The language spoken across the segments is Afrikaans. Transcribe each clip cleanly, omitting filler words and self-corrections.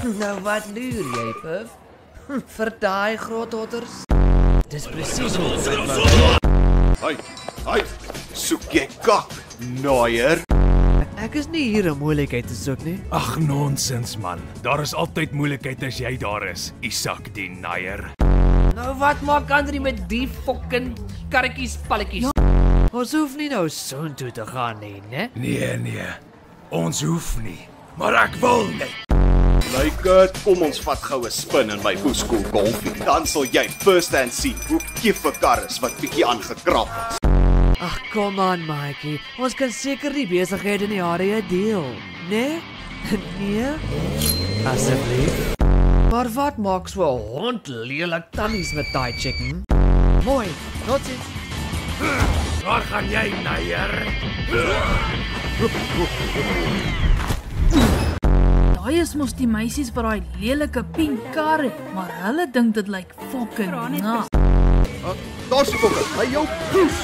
Nou wat luur jy, Puff? Vir daai groototters? Dis presies wat ek wou. Hai, soek jy kak, naaier? Ek is nie hier om moeilikheid te soek nie. Ag nonsens man. Daar is altyd moeilikheid as jy daar is, Isak die naier. Nou wat maak Andri met die fucking karretjies palletjies? Ons hoef nie nou soontoe te gaan nie, né? Nee. Ons hoef nie, maar ek wil net. Like it, kom ons vat gou 'n spin in my Boeskool golfie. Dan sal jy first hand sien hoe kiefe kar is wat bietjie aangekrap is. Ag, kom aan, maatjie. Ons kan seker die besigheid in die area deel, né? Nee? Asseblief. Maar wat maak so 'n hond lelik tannies met daai chicken? Mooi, totsiens. Waar gaan jy, naier? Daai is mos die meisies wat daai lelike pink kar het, maar hulle dink dit lyk fucking nice. Daar's die fokker, hy jou poes.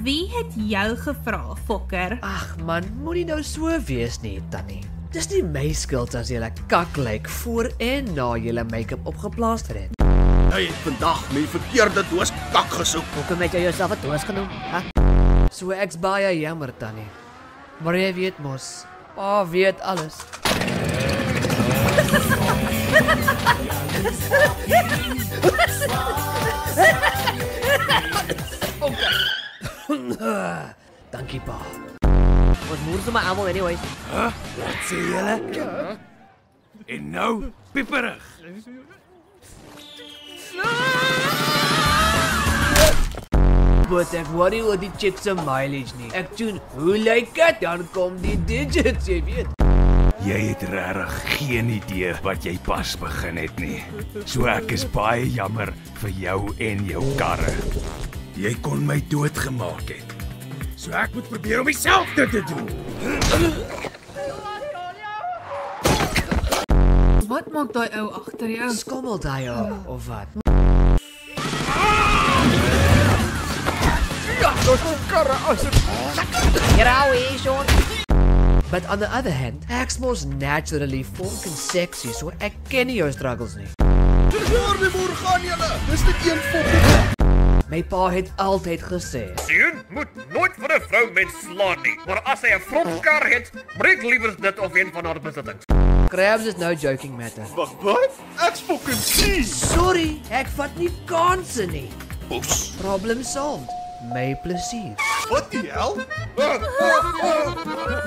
Wie het jou gevra, fokker? Ag man, moenie nou so wees nie, Tannie. Dis nie my skuld as jy kak lyk voor en na jy make-up opgeplaaster het. Jy het vandag my verkeerde doos kak gesoek. Hoekom het jy jouself 'n doos genoem? So ek's baie jammer, Tannie. Maar jy weet mos, pa weet alles. Dankie pa. Ons moer sommer almal anyways. Wat sê julle? En nou, pieperig. But ek worry oor die chick se mileage nie. Ek doen, hoe lyk dit? Dan kom die digits, jy weet. Jy het regtig geen idee wat jy pas begin het nie. So ek is baie jammer vir jou en jou karre. Jy kon my doodgemaak het. So ek moet probeer om dieselfde te doen. Wat maak daai ou agter jou? Skommel daai of wat? Ja, daar's 'n karre as But on the other hand, ek's mos naturally fucking sexy, so ek ken nie jou struggles nie. Waar die moer gaan julle? Dis net een fokker. My pa het altyd gesê, Seun moet nooit vir 'n vrou mens slaan nie, maar as hy 'n frontkar het, breek liewer dit of een van haar besittings. Crabs is no joking matter. Wag, wat? Ek's fucking sien. Sorry, ek vat nie kansse nie. Boes. Problem solved. My plesier. Wat die hel?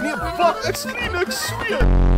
Nee, fuck, ek skree niks sweet.